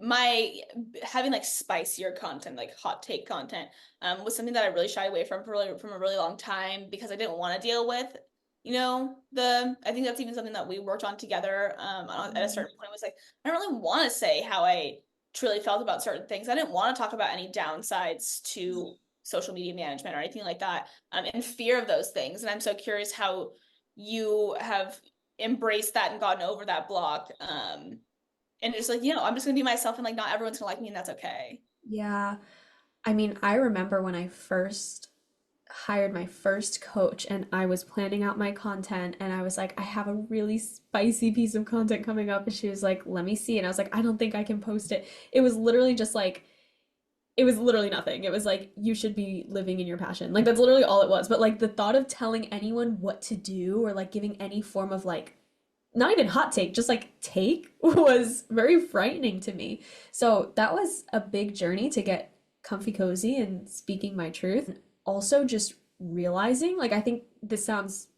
my having like spicier content, like hot take content, was something that I really shied away from a really long time because I didn't want to deal with, the I think that's even something that we worked on together at a certain point was like I don't really want to say how I truly felt about certain things. I didn't want to talk about any downsides to social media management or anything like that, in fear of those things. And I'm so curious how you have embraced that and gotten over that block. And just like, I'm just gonna be myself and like not everyone's gonna like me and that's okay. Yeah. I mean, I remember when I first hired my first coach and I was planning out my content and I was like, I have a really spicy piece of content coming up. And she was like, let me see. And I was like, I don't think I can post it. It was literally just like, it was literally nothing. It was like, you should be living in your passion. Like, that's literally all it was. But like, the thought of telling anyone what to do or like giving any form of like, not even hot take, just like take was very frightening to me. So that was a big journey to get comfy cozy and speaking my truth. Also, just realizing, like, I think this sounds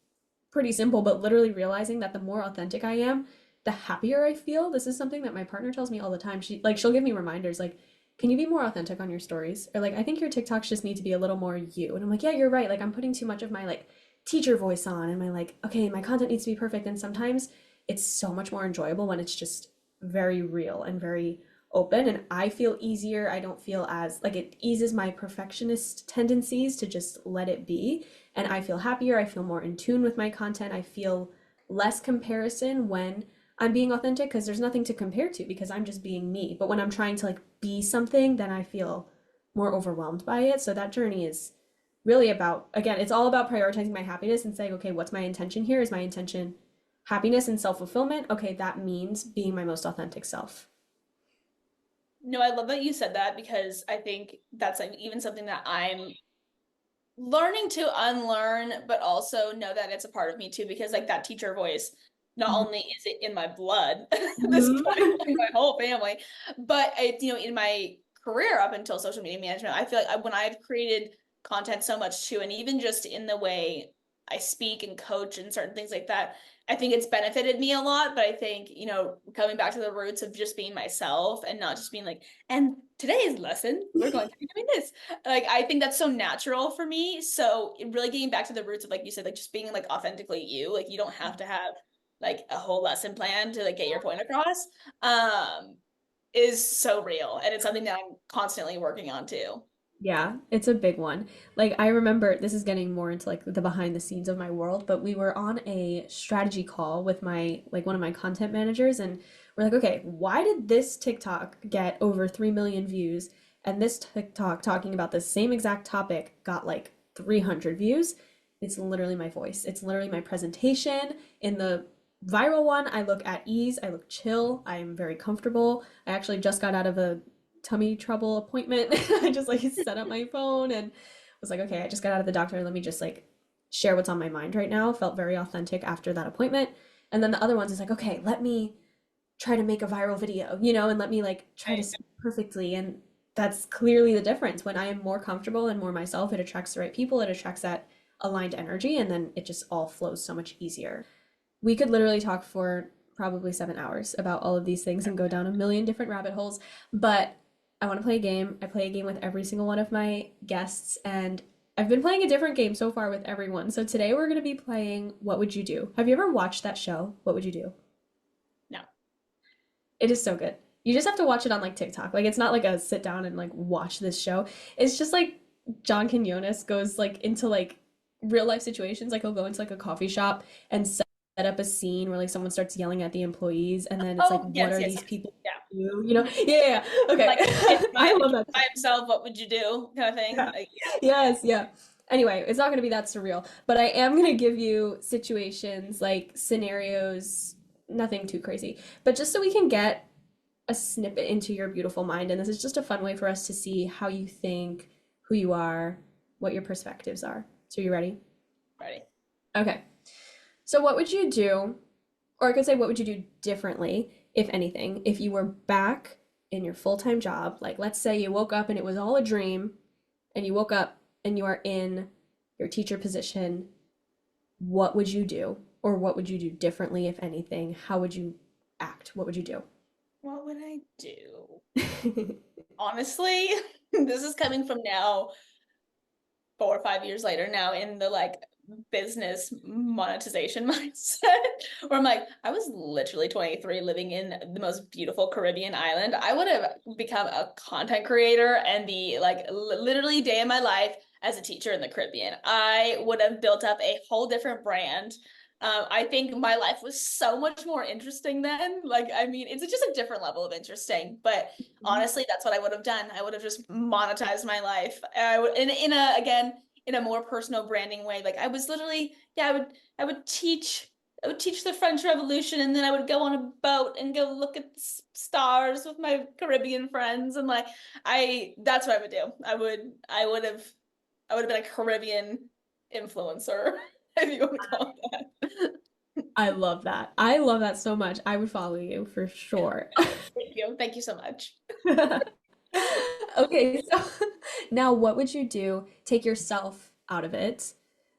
pretty simple, but literally realizing that the more authentic I am, the happier I feel. This is something that my partner tells me all the time. She'll give me reminders like, can you be more authentic on your stories? Or like, I think your TikToks just need to be a little more you. And I'm like, yeah, you're right. Like, I'm putting too much of my like teacher voice on and my like, okay, my content needs to be perfect. And sometimes it's so much more enjoyable when it's just very real and very open. And I feel easier. I don't feel as like it eases my perfectionist tendencies to just let it be. And I feel happier. I feel more in tune with my content. I feel less comparison when I'm being authentic because there's nothing to compare to because I'm just being me. But when I'm trying to like be something, then I feel more overwhelmed by it. So that journey is really about, again, it's all about prioritizing my happiness and saying, okay, what's my intention here? Is my intention happiness and self-fulfillment? Okay, that means being my most authentic self. No, I love that you said that because I think that's like even something that I'm learning to unlearn, but also know that it's a part of me too, because like that teacher voice, not only is it in my blood at this point, Mhm. like my whole family, but it, in my career up until social media management, I feel like when I've created content so much too, and even just in the way I speak and coach and certain things like that, I think it's benefited me a lot. But I think, coming back to the roots of just being myself and not just being like, and today's lesson, we're going to be doing this. Like, I think that's so natural for me. So really getting back to the roots of, like you said, like just being like authentically you, like you don't have to have like a whole lesson plan to like get your point across, um, is so real. And it's something that I'm constantly working on too. Yeah, it's a big one. Like I remember this is getting more into like the behind the scenes of my world, but we were on a strategy call with my like one of my content managers and we're like, okay, why did this TikTok get over 3 million views and this TikTok talking about the same exact topic got like 300 views? It's literally my voice. It's literally my presentation. In the viral one, I look at ease, I look chill, I'm very comfortable. I actually just got out of a tummy trouble appointment. I just like set up my phone and was like, okay, I just got out of the doctor. Let me just like share what's on my mind right now. Felt very authentic after that appointment. And then the other ones is like, okay, let me try to make a viral video, and let me like try to Right. speak perfectly. And that's clearly the difference. When I am more comfortable and more myself, it attracts the right people, it attracts that aligned energy, and then it just all flows so much easier. We could literally talk for probably 7 hours about all of these things and go down a million different rabbit holes. But I want to play a game. I play a game with every single one of my guests, and I've been playing a different game so far with everyone. So today we're going to be playing What Would You Do? Have you ever watched that show? What Would You Do? No. It is so good. You just have to watch it on like TikTok. Like it's not like a sit down and like watch this show. It's just like John Quinones goes like into like real life situations. Like he'll go into like a coffee shop and set up a scene where like someone starts yelling at the employees, and then it's like, Oh, what yes, are yes, these yes. people Yeah. do? Yeah, yeah, yeah. Okay. Like I love that. by himself, what would you do? Kind of thing. Yeah. Like, Yes, yeah. Anyway, it's not going to be that surreal, but I am going to give you situations, like scenarios, nothing too crazy, but just so we can get a snippet into your beautiful mind. And this is just a fun way for us to see how you think, who you are, what your perspectives are. So, you ready? ready. Okay. So, what would you do, or I could say, what would you do differently, if anything, if you were back in your full-time job, like let's say you woke up and it was all a dream, and you woke up and you are in your teacher position, what would you do? Or what would you do differently, if anything? How would you act? What would you do? What would I do? Honestly, this is coming from now 4 or 5 years later now in the like business monetization mindset where I'm like, I was literally 23 living in the most beautiful Caribbean island. I would have become a content creator and the like literally day in my life as a teacher in the Caribbean. I would have built up a whole different brand. I think my life was so much more interesting then. Like, I mean, it's just a different level of interesting. But honestly, that's what I would have done. I would have just monetized my life. I would, in a again in a more personal branding way. Like I was literally, yeah, I would teach the French Revolution, and then I would go on a boat and go look at the stars with my Caribbean friends, and like that's what I would do. I would have been a Caribbean influencer, if you want to call it that. I love that. I love that so much. I would follow you for sure. Thank you. Thank you so much. Okay, so now what would you do? Take yourself out of it.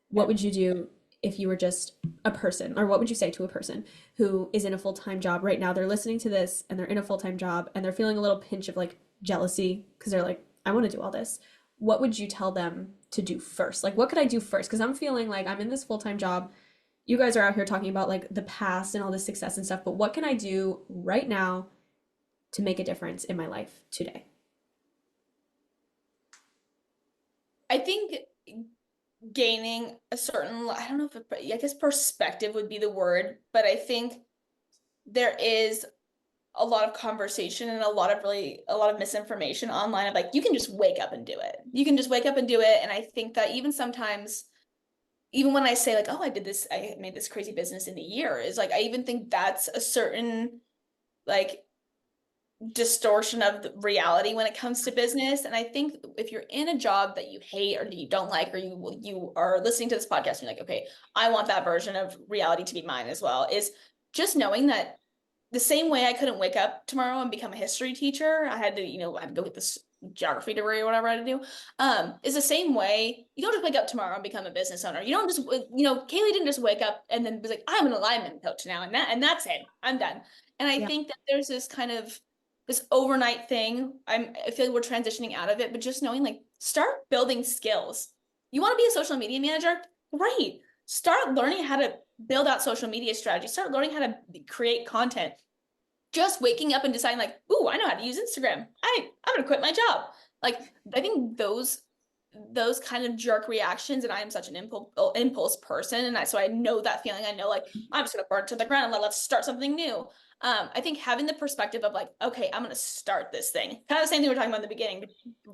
What Yeah. would you do if you were just a person? Or what would you say to a person who is in a full-time job right now? They're listening to this and they're in a full-time job and they're feeling a little pinch of like jealousy because they're like, I want to do all this. What would you tell them to do first? Like, what could I do first? Because I'm feeling like I'm in this full-time job. You guys are out here talking about like the past and all this success and stuff, but what can I do right now to make a difference in my life today? I think gaining a certain, I don't know if I guess perspective would be the word, but I think there is a lot of conversation and a lot of misinformation online of like you can just wake up and do it. You can just wake up and do it. And I think that even sometimes, even when I say like, oh, I did this, I made this crazy business in a year, is like I even think that's a certain like distortion of the reality when it comes to business. And I think if you're in a job that you hate or that you don't like, or you are listening to this podcast and you're like, okay, I want that version of reality to be mine as well, is just knowing that the same way I couldn't wake up tomorrow and become a history teacher, I had to, I had to go get this geography degree or whatever I had to do. Is the same way you don't just wake up tomorrow and become a business owner. You don't just, Kaylee didn't just wake up and then was like, I'm an alignment coach now, and that's it. I'm done. And I Yeah. think that there's this kind of this overnight thing. I feel like we're transitioning out of it, but just knowing like start building skills. You want to be a social media manager? Great. Start learning how to build out social media strategy. Start learning how to create content. Just waking up and deciding like, ooh, I know how to use Instagram. I'm gonna quit my job. Like I think those kind of jerk reactions, and I am such an impulse person, and so I know that feeling. I know like I'm just gonna burn to the ground and let's start something new. I think having the perspective of like, okay, I'm gonna start this thing. Kind of the same thing we are talking about in the beginning.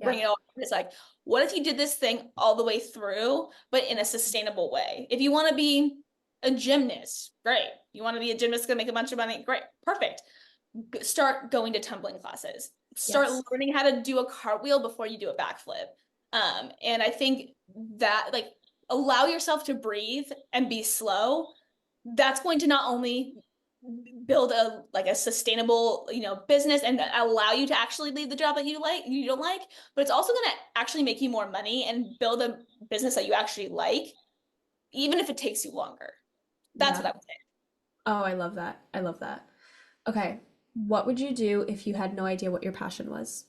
Bring Yeah. it all. It's like, what if you did this thing all the way through, but in a sustainable way? If you want to be a gymnast, great. You want to be a gymnast gonna make a bunch of money, great, perfect. Start going to tumbling classes. Start Yes. learning how to do a cartwheel before you do a backflip. And I think that like allow yourself to breathe and be slow. That's going to not only build a sustainable business and allow you to actually leave the job that you don't like, but it's also going to actually make you more money and build a business that you actually like, even if it takes you longer. That's Yeah. what I would say. Oh, I love that. I love that. Okay. What would you do if you had no idea what your passion was?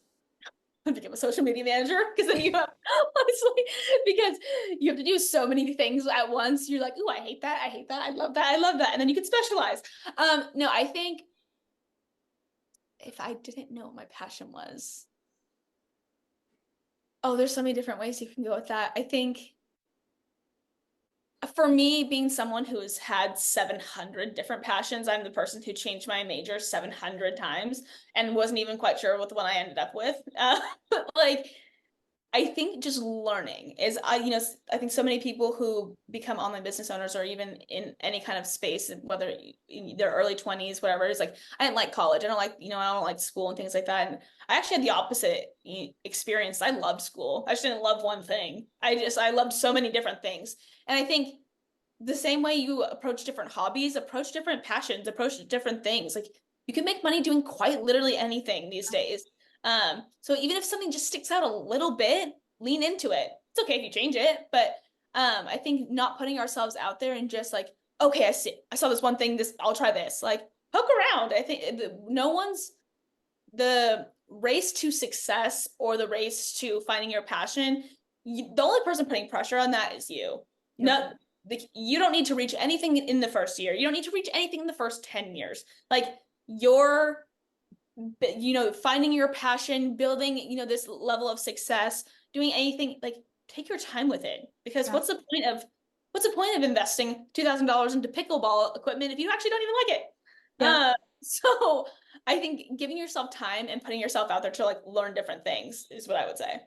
Become a social media manager because then you have honestly because you have to do so many things at once. You're like, oh, I hate that, I hate that, I love that, I love that, and then you can specialize. No, I think if I didn't know what my passion was, oh, there's so many different ways you can go with that. I think for me, being someone who has had 700 different passions, I'm the person who changed my major 700 times and wasn't even quite sure what the one I ended up with. Like I think just learning is, I think so many people who become online business owners or even in any kind of space, whether in their early 20s, whatever, is like, I didn't like college. I don't like school and things like that. And I actually had the opposite experience. I loved school. I just didn't love one thing. I loved so many different things. And I think the same way you approach different hobbies, approach different passions, approach different things. Like you can make money doing quite literally anything these days. So even if something just sticks out a little bit, lean into it. It's okay if you change it, but I think not putting ourselves out there and just like, okay, I saw this one thing, this I'll try this. Like poke around. I think no one's the race to success or the race to finding your passion. The only person putting pressure on that is you. Yep. Not you don't need to reach anything in the first year. You don't need to reach anything in the first 10 years. Like you're finding your passion, building, this level of success, doing anything, like take your time with it. Because Yeah. what's the point of investing $2,000 into pickleball equipment if you actually don't even like it? Yeah. So I think giving yourself time and putting yourself out there to like learn different things is what I would say.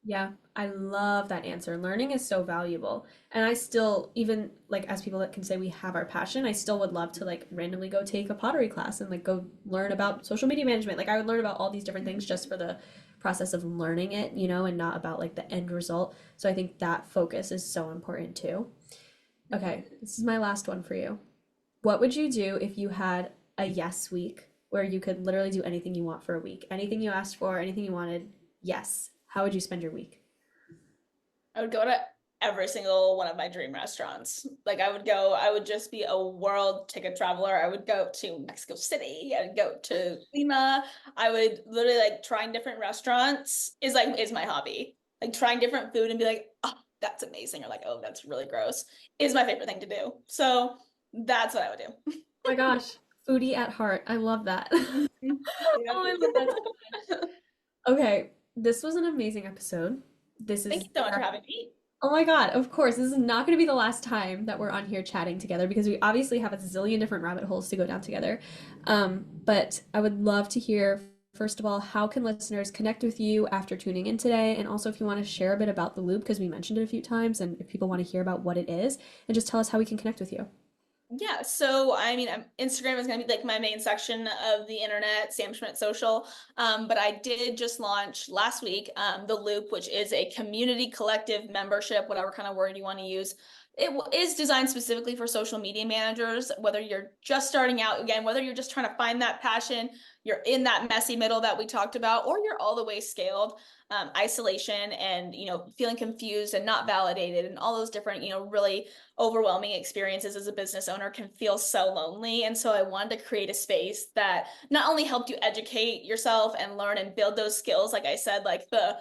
Yeah, I love that answer. Learning is so valuable. And I still, even like as people that can say we have our passion, I still would love to like randomly go take a pottery class and like go learn about social media management. Like I would learn about all these different things just for the process of learning it, and not about like the end result. So I think that focus is so important too. Okay, this is my last one for you. What would you do if you had a yes week where you could literally do anything you want for a week? Anything you asked for, anything you wanted, yes. How would you spend your week? I would go to every single one of my dream restaurants. Like I would just be a world ticket traveler. I would go to Mexico City. I'd go to Lima. I would literally like trying different restaurants is my hobby. Like trying different food and be like, oh, that's amazing, or like, oh, that's really gross, is my favorite thing to do. So that's what I would do. Oh my gosh, foodie at heart. I love that. Yeah. Oh, I love that so much. Okay, this was an amazing episode. This Thank is you so much for having me. Oh my God, of course. This is not going to be the last time that we're on here chatting together because we obviously have a zillion different rabbit holes to go down together. But I would love to hear, first of all, how can listeners connect with you after tuning in today? And also if you want to share a bit about the loop, because we mentioned it a few times, and if people want to hear about what it is, and just tell us how we can connect with you. Yeah, so I mean, Instagram is going to be like my main section of the internet, Sam Schmidt Social. But I did just launch last week, the Loop, which is a community collective membership, whatever kind of word you want to use. It is designed specifically for social media managers, whether you're just starting out, again, whether you're just trying to find that passion, you're in that messy middle that we talked about, or you're all the way scaled. Isolation and feeling confused and not validated and all those different really overwhelming experiences as a business owner can feel so lonely. And so I wanted to create a space that not only helped you educate yourself and learn and build those skills, like I said, like the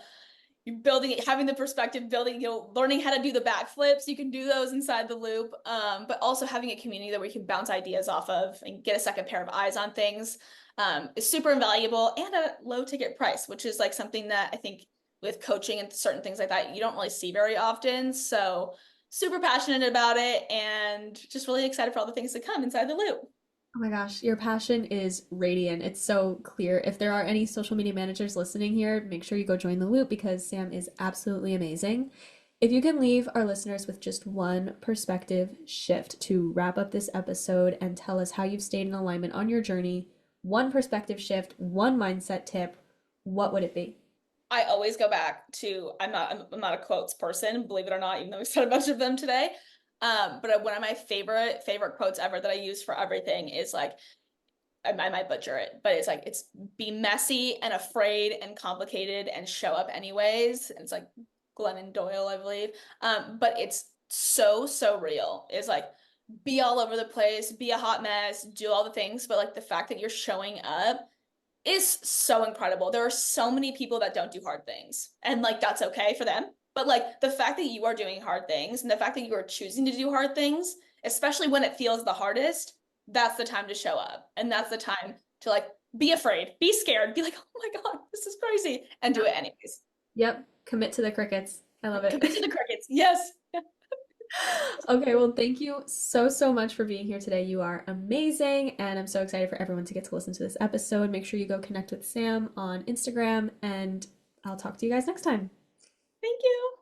building, having the perspective, building, learning how to do the backflips, you can do those inside the loop, but also having a community that we can bounce ideas off of and get a second pair of eyes on things is super invaluable and a low ticket price, which is like something that I think with coaching and certain things like that, you don't really see very often. So super passionate about it and just really excited for all the things to come inside the loop. Oh my gosh, your passion is radiant. It's so clear. If there are any social media managers listening here, make sure you go join the loop because Sam is absolutely amazing. If you can leave our listeners with just one perspective shift to wrap up this episode and tell us how you've stayed in alignment on your journey, one perspective shift, one mindset tip, what would it be? I always go back to I'm not a quotes person, believe it or not, even though we said a bunch of them today. But one of my favorite quotes ever that I use for everything is like I might butcher it, but it's like it's be messy and afraid and complicated and show up anyways. And it's like Glennon Doyle, I believe. But it's so real. It's like be all over the place, be a hot mess, do all the things, but like the fact that you're showing up is so incredible. There are so many people that don't do hard things, and like that's okay for them. But like the fact that you are doing hard things and the fact that you are choosing to do hard things, especially when it feels the hardest, that's the time to show up. And that's the time to like be afraid, be scared, be like, oh my God, this is crazy, and do it anyways. Yep, commit to the crickets. I love it. Commit to the crickets. Yes. Okay, well, thank you so much for being here today. You are amazing, and I'm so excited for everyone to get to listen to this episode. Make sure you go connect with Sam on Instagram, and I'll talk to you guys next time. Thank you.